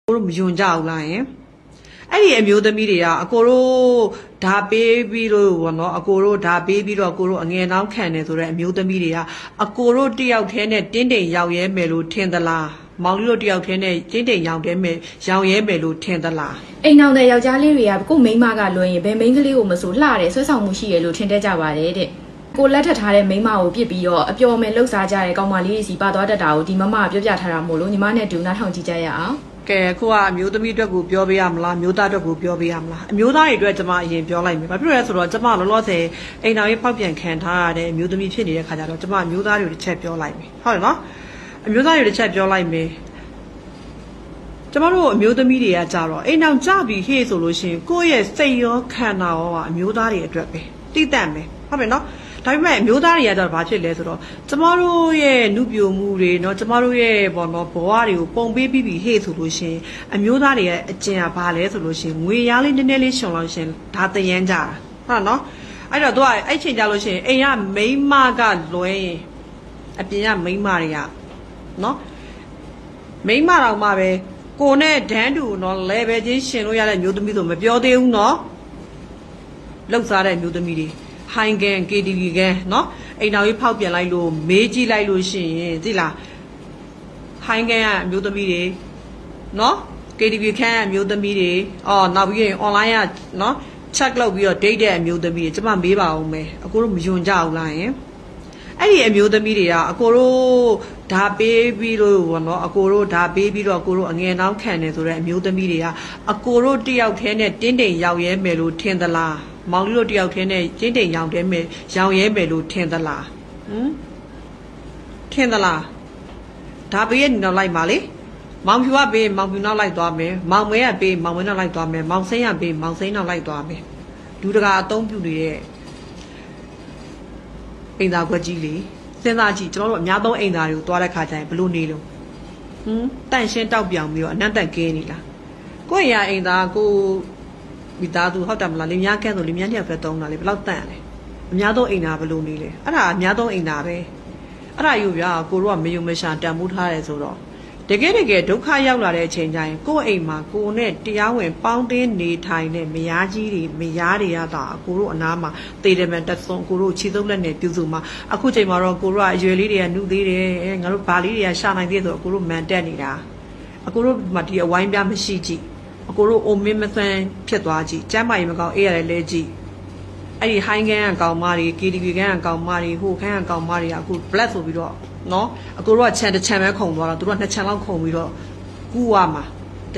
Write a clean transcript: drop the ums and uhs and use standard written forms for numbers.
ကိုတို့မယွန်ကြဘူးလားယင်အဲ့ဒီအမျိုးသမီးတွေကအကိုတို့ဓာပေးပြီးလို့ပေါ့နော်အကိုတို့ဓာပေးပြီးတော့ကိုတို့အငယ်နှောင်းခံတယ်ဆိုတဲ့အမျိုးသမီးတွေကအကိုတို့တယောက်တည်းနဲ့တင်းတိမ်ရောက်ရဲမယ်လို့ထင်သလားမောင်လေးတို့တယောက်တည်းနဲ့တင်းတိမ်ရောက်ရဲမယ်လို့ထင်သလားအိမ်အောင်တဲ့ယောက်ျားလေးတွေကကို့မိန်းမကလွင်ရင်ဘယ်မိန်းကလေးကိုမဆိုလှတယ်ဆွဲဆောင်မှုရှိရလို့ထင်တတ်ကြပါတယ်တဲ့ကိုလက်ထပ်ထားတဲ့မိန်းမကိုပြစ်ပြီးတော့အပျော်မယ်လှုပ်ရှားကြတဲ့ကောင်မလေးတွေစီပါသွားတတ်တာကိုဒီမမကပြောပြထားတာမို့လို့ညီမနဲ့တူနားထောင်ကြည့်ကြရအောင်ကဲခုကအမျိုးသမီးအတွက်ကိုပြောပေးရမလားမျိုးသားအတွက်ကိုပြောပေးရမလားအမျိုးသားတွေအတွက်ကျွန်မအရင်ပြောလိုက်မယ်ဘာဖြစ်လဲဆိုတော့ကျွန်မလောလောဆယ်အိမ်တော်ရေးဖောက်ပြန်ခံထားရတဲ့အမျိုးသမီးဖြစ်နေတဲ့ခါကျတော့ကျွန်မအမျိုးသားတွေတစ်ချက်ပြောလိုက်မယ်ဟုတ်တယ်နော်အမျိုးသားတွေတစ်ချက်ပြောလိုက်မယ်ကျွန်မတို့အမျိုးသမီးတွေကကြတော့အိမ်တော်ကြပြီဟေ့ဆိုလို့ရှိရင်ကိုယ့်ရဲ့စိတ်ရောခန္ဓာရောကအမျိုးသားတွေအတွက်ပဲတိတန့်ပဲဟုတ်ပြီနော်ဒါပေမဲ့မျိုးသားတွေကတော့ဘာဖြစ်လဲဆိုတော့ကျမတို့ရဲ့နုပြိုမှုတွေเนาะကျမတို့ရဲ့ဘောနော်ဘဝတွေကိုပုံပေးပြီးဟေ့ဆိုလို့ရှင်အမျိုးသားတွေရဲ့အကျင့်ကဘာလဲဆိုလို့ရှင်ငွေရားလေးနည်းနည်းလေးရှင်လို့ရှင်ဒါတယန်းကြတာဟုတ်နော်အဲ့တော့သူကအဲ့ချိန်ကြလို့ရှင်အိမ်ကမိန်းမကလွဲရင်အပြင်ကမိန်းမတွေကเนาะမိန်းမတော်မှပဲကိုနဲ့ဒန်းတူเนาะ level ချင်းရှင်လို့ရတဲ့မျိုးသမီးဆိုမပြောသေးဘူးเนาะလောက်စားတဲ့မျိုးသမီးတွေဟိုင်ကန် KTV ကန်เนาะအိမ်တော်ကြီးဖောက်ပြန်လိုက်လို့မေးကြည့်လိုက်လို့ရှိရင်သိလားဟိုင်ကန်ကအမျိုးသမီးတွေเนาะ KTV ခန်းကအမျိုးသမီးတွေနောက်ပြီးရင် online ကเนาะ check လုပ်ပြီးတော့ date တဲ့အမျိုးသမီးတွေကျမမေးပါဦးမယ်အကိုတို့မယွန်ကြဘူးလားယင်အဲ့ဒီအမျိုးသမီးတွေကအကိုတို့ဓာပေးပြီးလို့ပေါ့နော်အကိုတို့ဓာပေးပြီးတော့ကိုတို့အငယ်နှောင်းခံတယ်ဆိုတဲ့အမျိုးသမီးတွေကအကိုတို့တယောက်တည်းနဲ့တင်းတိမ်ရောက်ရဲမယ်လို့ထင်သလားမောင်လေးတို့တယောက်တည်းနဲ့တင်းတိမ်ရောက်ရဲမယ်လို့ထင်သလားထင်သလားဓာပေးရဲ့နောက်လိုက်ပါလေမောင်ဖြူကပေးမောင်ဖြူနောက်လိုက်သွားမယ်မောင်မဲကပေးမောင်မဲနောက်လိုက်သွားမယ်မောင်စိမ်းကပေးမောင်စိမ်းနောက်လိုက်သွားမယ်လူတကာအသုံးပြုနေတဲ့အိမ်သားခွက်ကြီးလေစဉ်းစားကြည့်ကျွန်တော်တို့အများဆုံးအိမ်သားတွေကိုသွားတဲ့ခါကျရင်ဘလို့နေလို့တန့်ရှင်းတောက်ပြောင်ပြီးတော့အနံ့တန်ကင်းနေလားကိုယ့်ရအိမ်သားကိုမိသားစုဟုတ်တယ်မလားလင်မြန်းကဲဆိုလင်မြန်းတစ်ယောက်ပဲတုံးတာလေဘယ်လောက်တန့်လဲအများဆုံးအိမ်သားဘလို့နေလဲအဲ့ဒါအများဆုံးအိမ်သားပဲအဲ့ဒါယူပြကိုတို့ကမယုံမရှာတန်မိုးထားတယ်ဆိုတော့တကယ်ဒုက္ခရောက်လာတဲ့အချိန်ကျရင်ကိုယ့်အိမ်မှာကိုနဲ့တရားဝင်ပေါင်းတင်းနေထိုင်တဲ့မယားကြီးတွေမယားတွေကသာအကိုတို့အနားမှာတေတယ်မှန်တက်ဆုံးကိုတို့ခြေစုပ်လက်နဲ့ပြုစုမှာအခုချိန်မှာတော့ကိုတို့ကအရွယ်လေးတွေကနှုတ်သေးတယ်ငါတို့ဘာလေးတွေကရှာနိုင်သေးဆိုအကိုတို့မန်တက်နေတာအကိုတို့မှဒီအဝိုင်းပြမရှိကြည့်အကိုတို့အိုမင်းမဆန်းဖြစ်သွားကြည့်ကျမ်းမာရေးမကောင်းအေးရတယ်လဲကြည့်အဲ့ဒီဟိုင်းကန်ကကောင်မတွေ KTV ကန်ကကောင်မတွေဟိုခန်းကကောင်မတွေကအခု black ဆိုပြီးတော့နော်အကိုတို့ကခြံတစ်ခြံပဲခုံသွားတော့သူတို့ကနှစ်ခြံလောက်ခုံပြီးတော့ကူးရမှာ